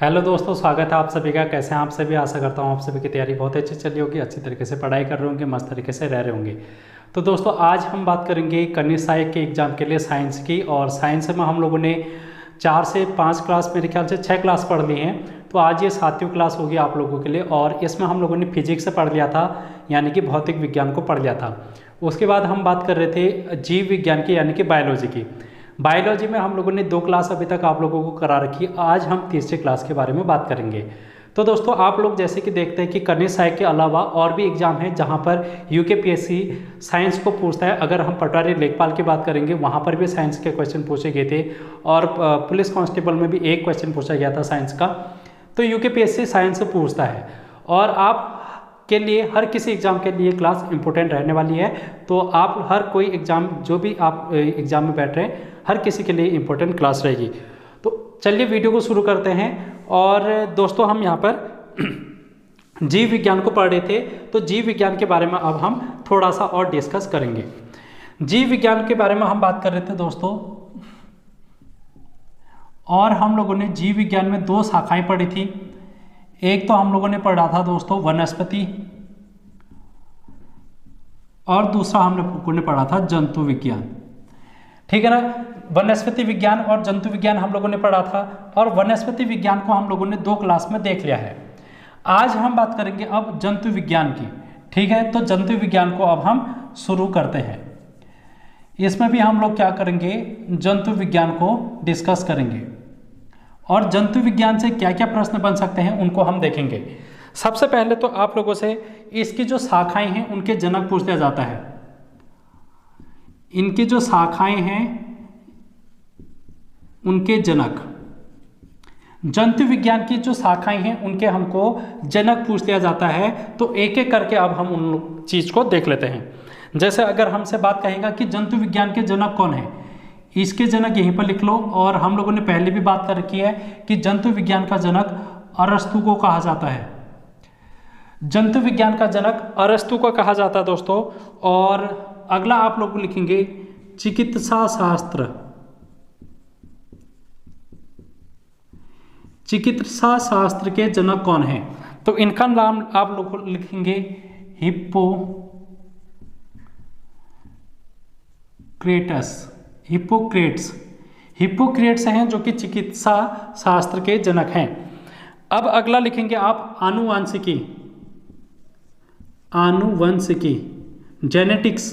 Hello दोस्तों, स्वागत है आप सभी का। कैसे हैं आप सभी? आशा करता हूँ आप सभी की तैयारी बहुत अच्छी चल रही होगी, अच्छी तरीके से पढ़ाई कर रहे होंगे, मस्त तरीके से रह रहे होंगे। तो दोस्तों आज हम बात करेंगे कन्या सहायक के एग्जाम के लिए साइंस की। और साइंस में हम लोगों ने 4 से 5 क्लास, मेरे ख्याल से 6 क्लास पढ़ ली हैं। तो आज ये 7वीं क्लास होगी आप लोगों के लिए। और इसमें हम लोगों ने फिजिक्स से पढ़ लिया था, यानी कि भौतिक विज्ञान को पढ़ लिया था। उसके बाद हम बात कर रहे थे जीव विज्ञान की, यानी कि बायोलॉजी की। बायोलॉजी में हम लोगों ने 2 क्लास अभी तक आप लोगों को करा रखी। आज हम तीसरी क्लास के बारे में बात करेंगे। तो दोस्तों आप लोग जैसे कि देखते हैं कि कन्या सहायक के अलावा और भी एग्जाम है जहां पर यूकेपीएससी साइंस को पूछता है। अगर हम पटवारी लेखपाल की बात करेंगे, वहां पर भी साइंस के क्वेश्चन पूछे गए थे। और पुलिस कांस्टेबल में भी एक क्वेश्चन पूछा गया था साइंस का। तो यूकेपीएससी साइंस से पूछता है और आप के लिए हर किसी एग्ज़ाम के लिए क्लास इंपॉर्टेंट रहने वाली है। तो आप हर कोई एग्ज़ाम, जो भी आप एग्ज़ाम में बैठ रहे हैं, हर किसी के लिए इंपॉर्टेंट क्लास रहेगी। तो चलिए वीडियो को शुरू करते हैं। और दोस्तों हम यहाँ पर जीव विज्ञान को पढ़ रहे थे, तो जीव विज्ञान के बारे में अब हम थोड़ा सा और डिस्कस करेंगे। जीव विज्ञान के बारे में हम बात कर रहे थे दोस्तों, और हम लोगों ने जीव विज्ञान में 2 शाखाएं पढ़ी थी। एक तो हम लोगों ने पढ़ा था दोस्तों वनस्पति, और दूसरा हम लोगों ने पढ़ा था जंतु विज्ञान। ठीक है ना। वनस्पति विज्ञान और जंतु विज्ञान हम लोगों ने पढ़ा था, और वनस्पति विज्ञान को हम लोगों ने 2 क्लास में देख लिया है। आज हम बात करेंगे अब जंतु विज्ञान की। ठीक है, तो जंतु विज्ञान को अब हम शुरू करते हैं। इसमें भी हम लोग क्या करेंगे, जंतु विज्ञान को डिस्कस करेंगे, और जंतु विज्ञान से क्या क्या प्रश्न बन सकते हैं उनको हम देखेंगे। सबसे पहले तो आप लोगों से इसकी जो शाखाएं हैं उनके जनक पूछ लिया जाता है। इनकी जो शाखाएं हैं उनके जनक, जंतु विज्ञान की जो शाखाएं हैं उनके हमको जनक पूछ लिया जाता है। तो एक एक करके अब हम उन चीज को देख लेते हैं। जैसे अगर हमसे बात कहेगा कि जंतु विज्ञान के जनक कौन है, इसके जनक यहीं पर लिख लो। और हम लोगों ने पहले भी बात कर रखी है कि जंतु विज्ञान का जनक अरस्तु को कहा जाता है। जंतु विज्ञान का जनक अरस्तु को कहा जाता है दोस्तों। और अगला आप लोग लिखेंगे चिकित्सा शास्त्र। चिकित्सा शास्त्र के जनक कौन है? तो इनका नाम आप लोग लिखेंगे हिप्पोक्रेट्स हैं जो कि चिकित्सा शास्त्र के जनक हैं। अब अगला लिखेंगे आप आनुवंशिकी जेनेटिक्स।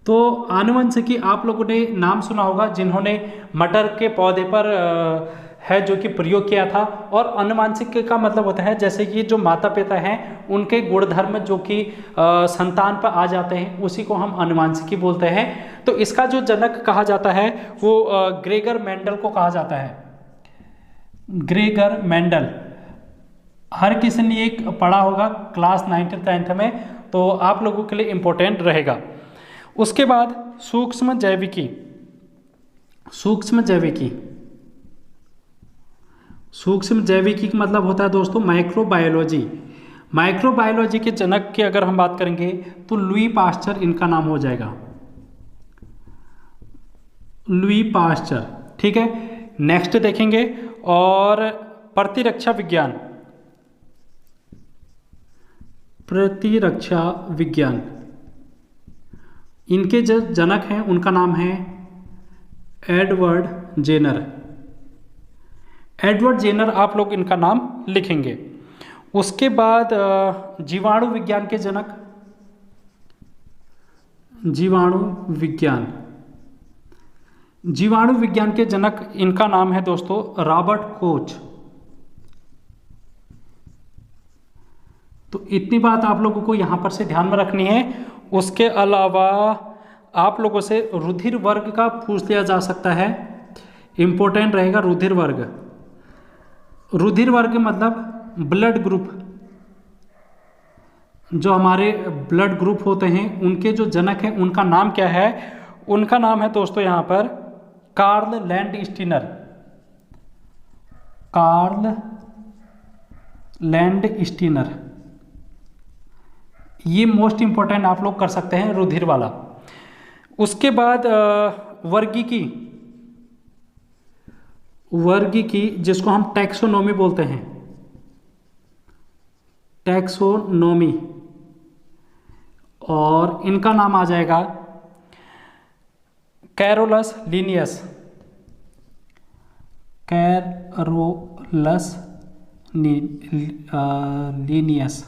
तो आनुवंशिकी आप लोगों ने नाम सुना होगा, जिन्होंने मटर के पौधे पर है जो कि प्रयोग किया था। और आनुवंशिकी का मतलब होता है जैसे कि जो माता पिता हैं उनके गुणधर्म जो कि संतान पर आ जाते हैं, उसी को हम आनुवंशिकी बोलते हैं। तो इसका जो जनक कहा जाता है वो ग्रेगर मेंडल को कहा जाता है। ग्रेगर मेंडल हर किसी ने एक पढ़ा होगा क्लास 9th 10th में, तो आप लोगों के लिए इंपॉर्टेंट रहेगा। उसके बाद सूक्ष्म जैविकी। सूक्ष्म जैविकी का मतलब होता है दोस्तों माइक्रोबायोलॉजी। माइक्रोबायोलॉजी के जनक की अगर हम बात करेंगे तो लुई पास्चर इनका नाम हो जाएगा, लुई पास्चर। ठीक है, नेक्स्ट देखेंगे। और प्रतिरक्षा विज्ञान, इनके जो जनक हैं उनका नाम है एडवर्ड जेनर आप लोग इनका नाम लिखेंगे। उसके बाद जीवाणु विज्ञान के जनक, जीवाणु विज्ञान के जनक इनका नाम है दोस्तों रॉबर्ट कोच। तो इतनी बात आप लोगों को यहां पर से ध्यान में रखनी है। उसके अलावा आप लोगों से रुधिर वर्ग का पूछ लिया जा सकता है, इंपॉर्टेंट रहेगा रुधिर वर्ग मतलब ब्लड ग्रुप। जो हमारे ब्लड ग्रुप होते हैं उनके जो जनक हैं उनका नाम क्या है? उनका नाम है दोस्तों यहाँ पर कार्ल लैंडस्टीनर। ये मोस्ट इंपॉर्टेंट आप लोग कर सकते हैं, रुधिर वाला। उसके बाद वर्गीकी, जिसको हम टैक्सोनॉमी बोलते हैं, टैक्सोनॉमी, और इनका नाम आ जाएगा कैरोलस लीनियस, कैरोलस लीनियस।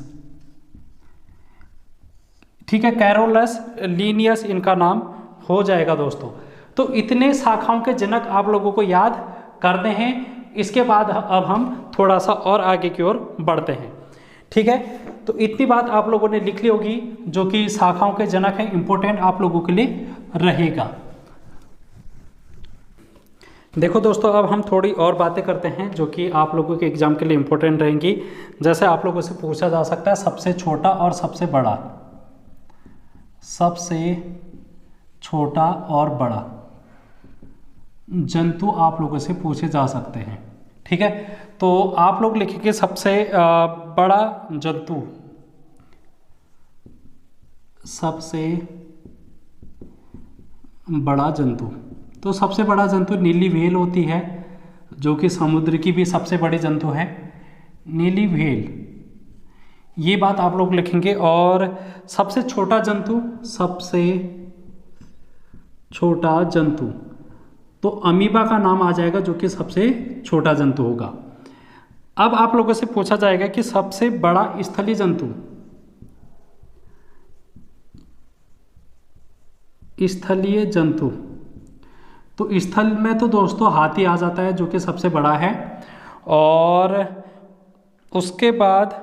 ठीक है, कैरोलस लीनियस इनका नाम हो जाएगा दोस्तों। तो इतने शाखाओं के जनक आप लोगों को याद करते हैं। इसके बाद अब हम थोड़ा सा और आगे की ओर बढ़ते हैं। ठीक है, तो इतनी बात आप लोगों ने लिख ली होगी, जो कि शाखाओं के जनक हैं, इंपॉर्टेंट आप लोगों के लिए रहेगा। देखो दोस्तों, अब हम थोड़ी और बातें करते हैं जो कि आप लोगों के एग्जाम के लिए इंपॉर्टेंट रहेंगी। जैसे आप लोगों से पूछा जा सकता है सबसे छोटा और सबसे बड़ा, सबसे छोटा और बड़ा जंतु आप लोगों से पूछे जा सकते हैं। ठीक है, तो आप लोग लिखेंगे सबसे बड़ा जंतु, सबसे बड़ा जंतु। तो सबसे बड़ा जंतु नीली व्हेल होती है, जो कि समुद्र की भी सबसे बड़ी जंतु है, नीली व्हेल, ये बात आप लोग लिखेंगे। और सबसे छोटा जंतु, सबसे छोटा जंतु, तो अमीबा का नाम आ जाएगा, जो कि सबसे छोटा जंतु होगा। अब आप लोगों से पूछा जाएगा कि सबसे बड़ा स्थलीय जंतु, स्थलीय जंतु, तो स्थल में तो दोस्तों हाथी आ जाता है, जो कि सबसे बड़ा है। और उसके बाद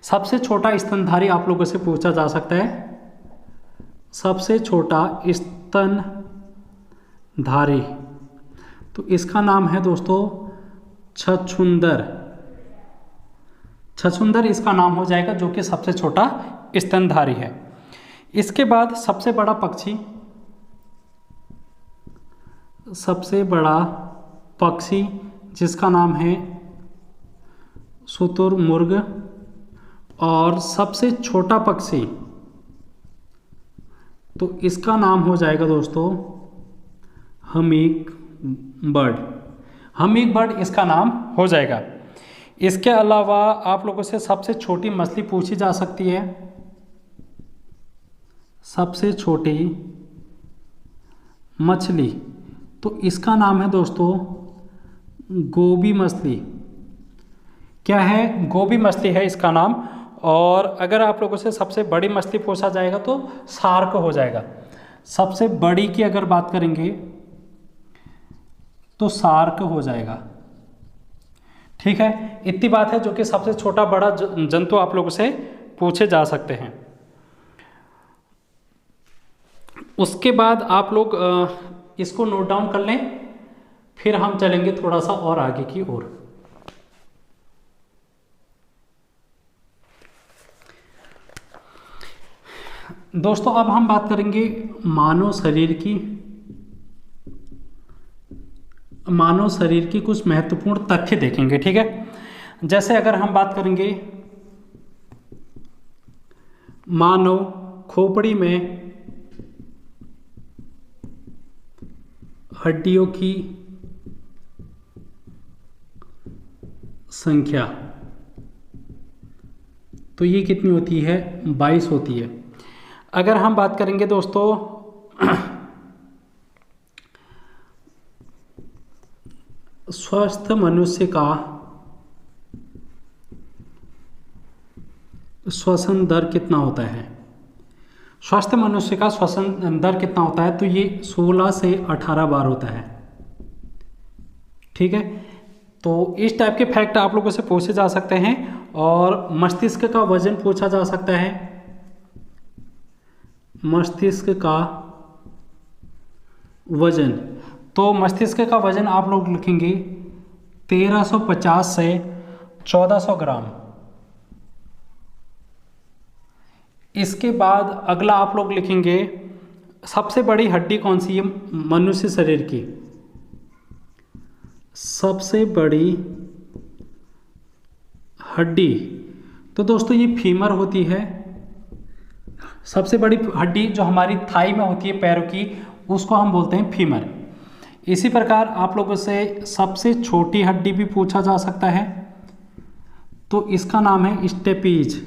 सबसे छोटा स्तनधारी आप लोगों से पूछा जा सकता है, सबसे छोटा स्तनधारी, तो इसका नाम है दोस्तों छछूंदर, छछूंदर इसका नाम हो जाएगा, जो कि सबसे छोटा स्तनधारी है। इसके बाद सबसे बड़ा पक्षी, सबसे बड़ा पक्षी जिसका नाम है शुतुरमुर्ग, और सबसे छोटा पक्षी, तो इसका नाम हो जाएगा दोस्तों हमिंग बर्ड, हमिंग बर्ड इसका नाम हो जाएगा। इसके अलावा आप लोगों से सबसे छोटी मछली पूछी जा सकती है, सबसे छोटी मछली, तो इसका नाम है दोस्तों गोबी मछली। क्या है? गोबी मछली है इसका नाम। और अगर आप लोगों से सबसे बड़ी मछली पूछा जाएगा तो शार्क हो जाएगा। सबसे बड़ी की अगर बात करेंगे तो शार्क हो जाएगा। ठीक है, इतनी बात है जो कि सबसे छोटा बड़ा जंतु आप लोगों से पूछे जा सकते हैं। उसके बाद आप लोग इसको नोट डाउन कर लें, फिर हम चलेंगे थोड़ा सा और आगे की ओर। दोस्तों अब हम बात करेंगे मानव शरीर की, मानव शरीर की कुछ महत्वपूर्ण तथ्य देखेंगे। ठीक है, जैसे अगर हम बात करेंगे मानव खोपड़ी में हड्डियों की संख्या, तो ये कितनी होती है? 22 होती है। अगर हम बात करेंगे दोस्तों स्वस्थ मनुष्य का श्वसन दर कितना होता है? स्वस्थ मनुष्य का श्वसन दर कितना होता है? तो ये 16 से 18 बार होता है। ठीक है, तो इस टाइप के फैक्ट आप लोगों से पूछे जा सकते हैं। और मस्तिष्क का वजन पूछा जा सकता है। मस्तिष्क का वजन, तो मस्तिष्क का वजन आप लोग लिखेंगे 1350 से 1400 ग्राम। इसके बाद अगला आप लोग लिखेंगे सबसे बड़ी हड्डी कौन सी है मनुष्य शरीर की? सबसे बड़ी हड्डी, तो दोस्तों ये फीमर होती है। सबसे बड़ी हड्डी जो हमारी थाई में होती है पैरों की, उसको हम बोलते हैं फीमर। इसी प्रकार आप लोगों से सबसे छोटी हड्डी भी पूछा जा सकता है, तो इसका नाम है स्टेपीज,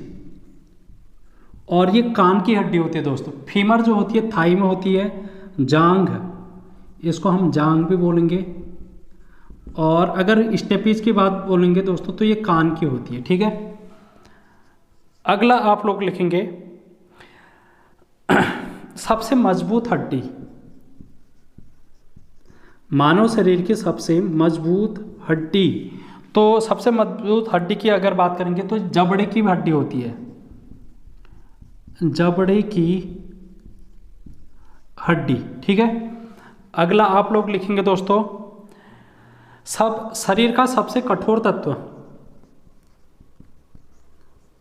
और ये कान की हड्डी होती है दोस्तों। फीमर जो होती है थाई में होती है, जांघ, इसको हम जांघ भी बोलेंगे, और अगर स्टेपीज की बात बोलेंगे दोस्तों तो ये कान की होती है, ठीक है। अगला आप लोग लिखेंगे सबसे मजबूत हड्डी, मानव शरीर की सबसे मजबूत हड्डी। तो सबसे मजबूत हड्डी की अगर बात करेंगे तो जबड़े की हड्डी होती है, जबड़े की हड्डी, ठीक है। अगला आप लोग लिखेंगे दोस्तों सब शरीर का सबसे कठोर तत्व,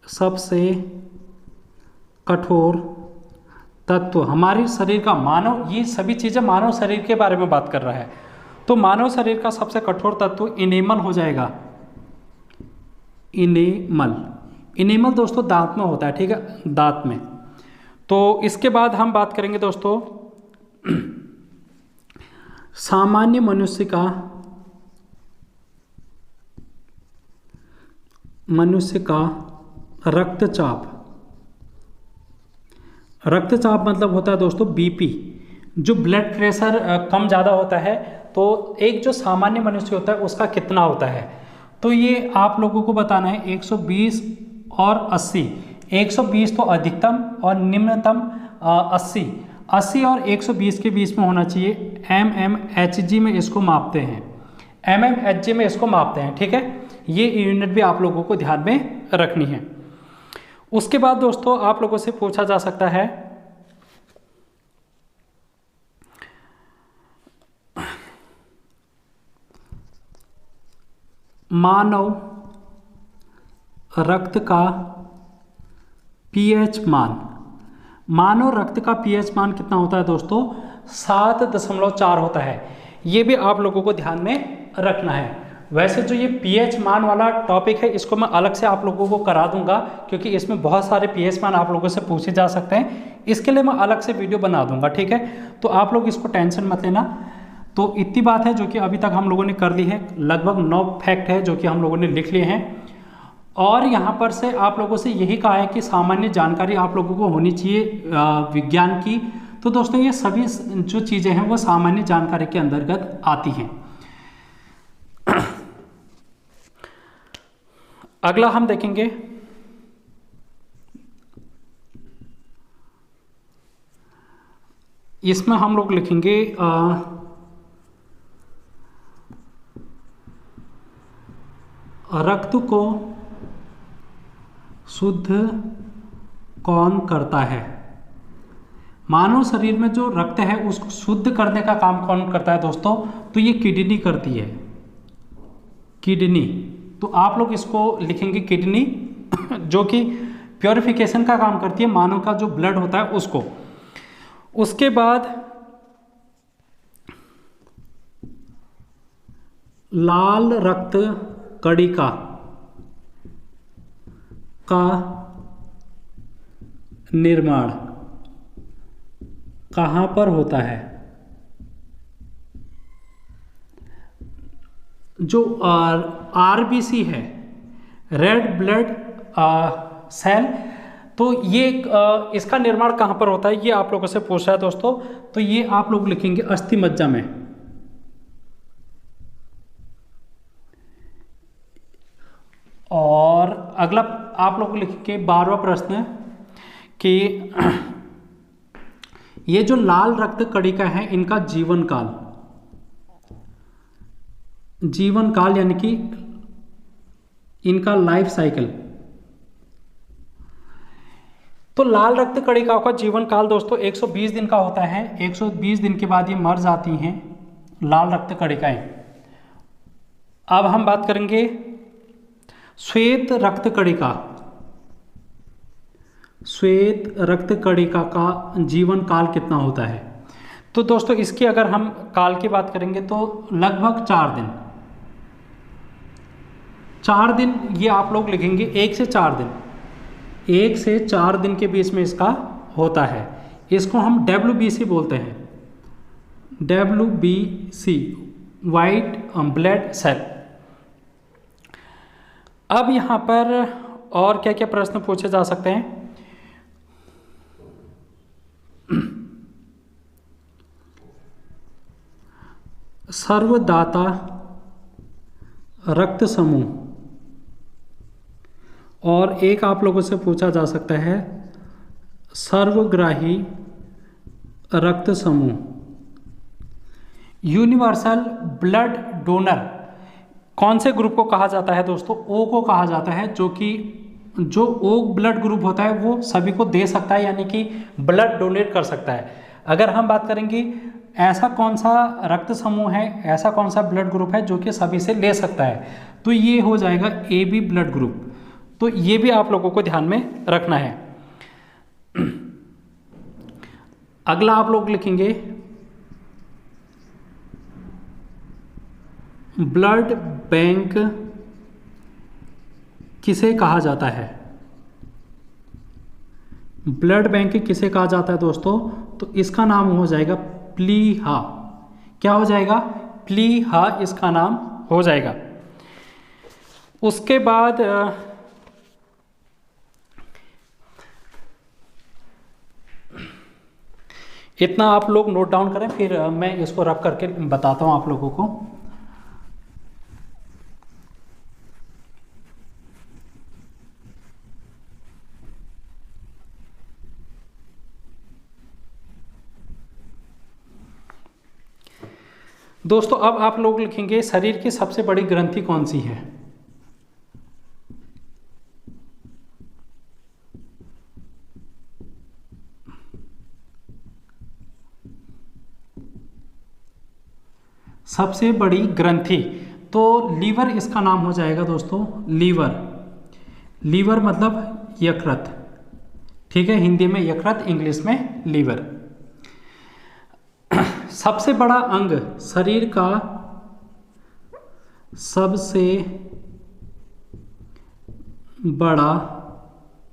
सबसे कठोर तत्व हमारे शरीर का, मानव, ये सभी चीज़ें मानव शरीर के बारे में बात कर रहा है, तो मानव शरीर का सबसे कठोर तत्व इनेमल हो जाएगा। इनेमल, इनेमल दोस्तों दांत में होता है, ठीक है, दांत में। तो इसके बाद हम बात करेंगे दोस्तों सामान्य मनुष्य का रक्तचाप। रक्तचाप मतलब होता है दोस्तों बीपी, जो ब्लड प्रेशर कम ज़्यादा होता है, तो एक जो सामान्य मनुष्य होता है उसका कितना होता है, तो ये आप लोगों को बताना है 120 और 80। 120 तो अधिकतम और निम्नतम 80। 80 और 120 के बीच में होना चाहिए। mmHg में इसको मापते हैं, mmHg में इसको मापते हैं, ठीक है। ये यूनिट भी आप लोगों को ध्यान में रखनी है। उसके बाद दोस्तों आप लोगों से पूछा जा सकता है मानव रक्त का पीएच मान। मानव रक्त का पीएच मान कितना होता है दोस्तों? 7.4 होता है। ये भी आप लोगों को ध्यान में रखना है। वैसे जो ये पीएच मान वाला टॉपिक है इसको मैं अलग से आप लोगों को करा दूंगा, क्योंकि इसमें बहुत सारे पीएच मान आप लोगों से पूछे जा सकते हैं। इसके लिए मैं अलग से वीडियो बना दूंगा, ठीक है। तो आप लोग इसको टेंशन मत लेना। तो इतनी बात है जो कि अभी तक हम लोगों ने कर ली है। लगभग 9 फैक्ट है जो कि हम लोगों ने लिख लिए हैं। और यहाँ पर से आप लोगों से यही कहा है कि सामान्य जानकारी आप लोगों को होनी चाहिए विज्ञान की। तो दोस्तों ये सभी जो चीज़ें हैं वो सामान्य जानकारी के अंतर्गत आती हैं। अगला हम देखेंगे इसमें हम लोग लिखेंगे रक्त को शुद्ध कौन करता है? मानव शरीर में जो रक्त है उसको शुद्ध करने का काम कौन करता है दोस्तों? तो ये किडनी करती है, किडनी। तो आप लोग इसको लिखेंगे किडनी, जो कि प्योरिफिकेशन का काम करती है मानव का जो ब्लड होता है उसको। उसके बाद लाल रक्त कणिका का निर्माण कहाँ पर होता है? जो आरबीसी है, रेड ब्लड सेल, तो ये इसका निर्माण कहाँ पर होता है ये आप लोगों से पूछा है दोस्तों। तो ये आप लोग लिखेंगे अस्थि मज्जा में। और अगला आप लोग लिखेंगे 12वां प्रश्न कि ये जो लाल रक्त कणिका है इनका जीवन काल, जीवन काल यानी कि इनका लाइफ साइकिल। तो लाल रक्त कणिकाओं का जीवन काल दोस्तों 120 दिन का होता है। 120 दिन के बाद ये मर जाती हैं लाल रक्त कणिकाएं। अब हम बात करेंगे श्वेत रक्त कणिका। श्वेत रक्त कणिका का जीवन काल कितना होता है? तो दोस्तों इसकी अगर हम काल की बात करेंगे तो लगभग 4 दिन। 4 दिन ये आप लोग लिखेंगे, 1 से 4 दिन, 1 से 4 दिन के बीच में इसका होता है। इसको हम WBC बोलते हैं, WBC वाइट ब्लड सेल। अब यहाँ पर और क्या क्या प्रश्न पूछे जा सकते हैं? सर्वदाता रक्त समूह, और एक आप लोगों से पूछा जा सकता है सर्वग्राही रक्त समूह। यूनिवर्सल ब्लड डोनर कौन से ग्रुप को कहा जाता है दोस्तों? ओ को कहा जाता है, जो ओ ब्लड ग्रुप होता है वो सभी को दे सकता है, यानी कि ब्लड डोनेट कर सकता है। अगर हम बात करेंगे ऐसा कौन सा रक्त समूह है, ऐसा कौन सा ब्लड ग्रुप है जो कि सभी से ले सकता है, तो ये हो जाएगा AB ब्लड ग्रुप। तो ये भी आप लोगों को ध्यान में रखना है। अगला आप लोग लिखेंगे ब्लड बैंक किसे कहा जाता है? ब्लड बैंक किसे कहा जाता है दोस्तों? तो इसका नाम हो जाएगा प्लीहा। क्या हो जाएगा? प्लीहा इसका नाम हो जाएगा। उसके बाद इतना आप लोग नोट डाउन करें, फिर मैं इसको रफ करके बताता हूं आप लोगों को। दोस्तों अब आप लोग लिखेंगे शरीर की सबसे बड़ी ग्रंथि कौन सी है? सबसे बड़ी ग्रंथि, तो लीवर इसका नाम हो जाएगा दोस्तों। लीवर मतलब यकृत, ठीक है, हिंदी में यकृत, इंग्लिश में लीवर। सबसे बड़ा अंग शरीर का, सबसे बड़ा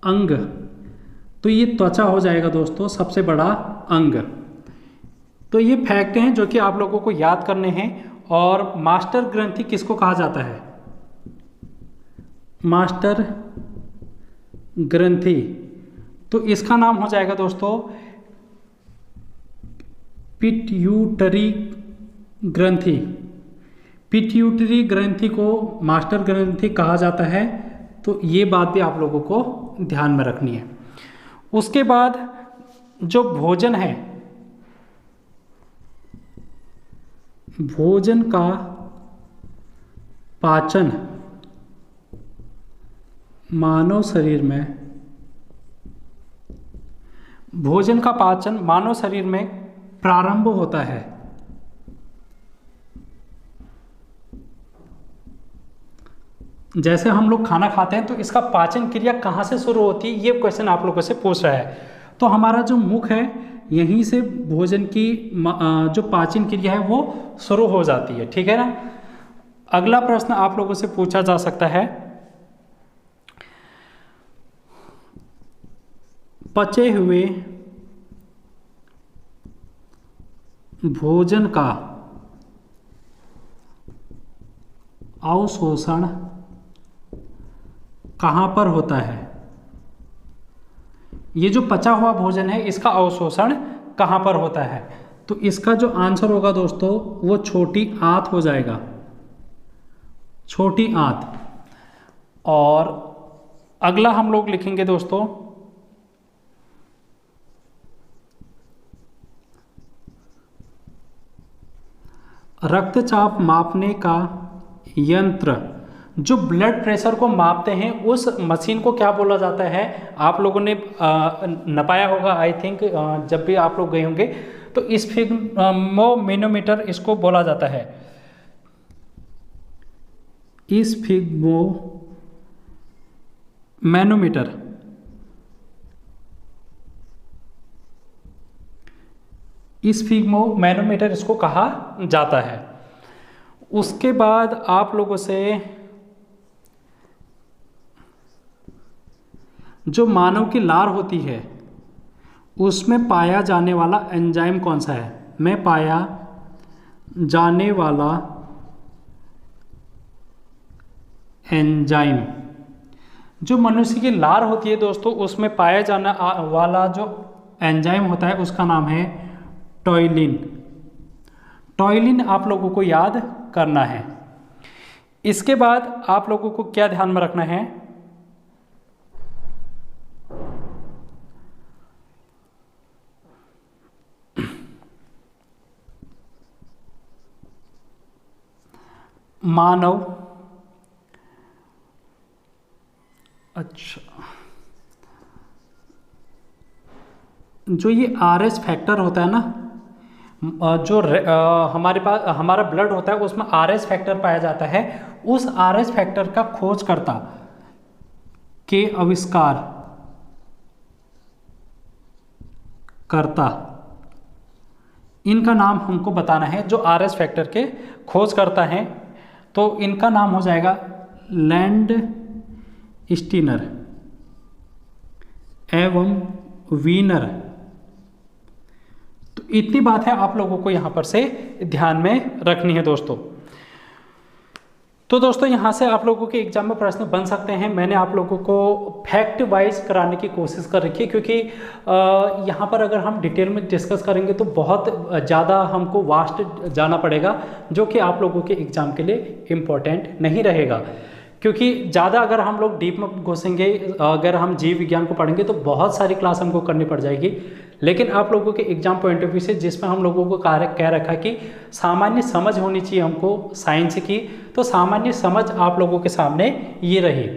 अंग, तो ये त्वचा हो जाएगा दोस्तों सबसे बड़ा अंग। तो ये फैक्ट हैं जो कि आप लोगों को याद करने हैं। और मास्टर ग्रंथि किसको कहा जाता है? मास्टर ग्रंथि, तो इसका नाम हो जाएगा दोस्तों पिट्यूटरी ग्रंथि। पिट्यूटरी ग्रंथि को मास्टर ग्रंथि कहा जाता है, तो ये बात भी आप लोगों को ध्यान में रखनी है। उसके बाद जो भोजन है, भोजन का पाचन मानव शरीर में, भोजन का पाचन मानव शरीर में प्रारंभ होता है जैसे हम लोग खाना खाते हैं, तो इसका पाचन क्रिया कहाँ से शुरू होती है, ये क्वेश्चन आप लोगों से पूछ रहा है। तो हमारा जो मुख है, यहीं से भोजन की जो पाचन क्रिया है वो शुरू हो जाती है, ठीक है ना। अगला प्रश्न आप लोगों से पूछा जा सकता है, पचे हुए भोजन का अवशोषण कहाँ पर होता है? ये जो पचा हुआ भोजन है, इसका अवशोषण कहाँ पर होता है? तो इसका जो आंसर होगा दोस्तों वो छोटी आंत हो जाएगा, छोटी आंत। और अगला हम लोग लिखेंगे दोस्तों रक्तचाप मापने का यंत्र, जो ब्लड प्रेशर को मापते हैं उस मशीन को क्या बोला जाता है? आप लोगों ने नपाया होगा आई थिंक, जब भी आप लोग गए होंगे, तो इस स्फिग्मोमीटर इसको बोला जाता है। स्फिग्मोमैनोमीटर, स्फिग्मोमैनोमीटर इसको कहा जाता है। उसके बाद आप लोगों से जो मानव की लार होती है उसमें पाया जाने वाला एंजाइम कौन सा है? में पाया जाने वाला एंजाइम, जो मनुष्य की लार होती है दोस्तों उसमें पाया जाने वाला जो एंजाइम होता है उसका नाम है टॉयलिन। टॉयलिन आप लोगों को याद करना है। इसके बाद आप लोगों को क्या ध्यान में रखना है, मानव, अच्छा, जो ये RH फैक्टर होता है ना, जो हमारे पास हमारा ब्लड होता है उसमें RH फैक्टर पाया जाता है। उस RH फैक्टर का खोजकर्ता के आविष्कार करता, इनका नाम हमको बताना है। जो RH फैक्टर के खोज करता है तो इनका नाम हो जाएगा लैंड स्टीनर एवं वीनर। तो इतनी बात है आप लोगों को यहाँ पर से ध्यान में रखनी है दोस्तों। तो दोस्तों यहाँ से आप लोगों के एग्जाम में प्रश्न बन सकते हैं। मैंने आप लोगों को फैक्ट वाइज कराने की कोशिश कर रखी है, क्योंकि यहाँ पर अगर हम डिटेल में डिस्कस करेंगे तो बहुत ज़्यादा हमको वास्ट जाना पड़ेगा, जो कि आप लोगों के एग्ज़ाम के लिए इम्पोर्टेंट नहीं रहेगा। क्योंकि ज़्यादा अगर हम लोग डीप में घुसेंगे, अगर हम जीव विज्ञान को पढ़ेंगे तो बहुत सारी क्लास हमको करनी पड़ जाएगी। लेकिन आप लोगों के एग्जाम पॉइंट ऑफ व्यू से जिसमें हम लोगों को कार्य कह रखा कि सामान्य समझ होनी चाहिए हमको साइंस की, तो सामान्य समझ आप लोगों के सामने ये रही।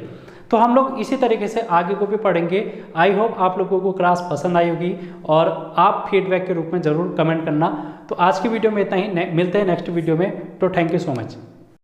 तो हम लोग इसी तरीके से आगे को भी पढ़ेंगे। आई होप आप लोगों को क्लास पसंद आई होगी और आप फीडबैक के रूप में ज़रूर कमेंट करना। तो आज की वीडियो में इतना ही, मिलते हैं नेक्स्ट वीडियो में। तो थैंक यू सो मच।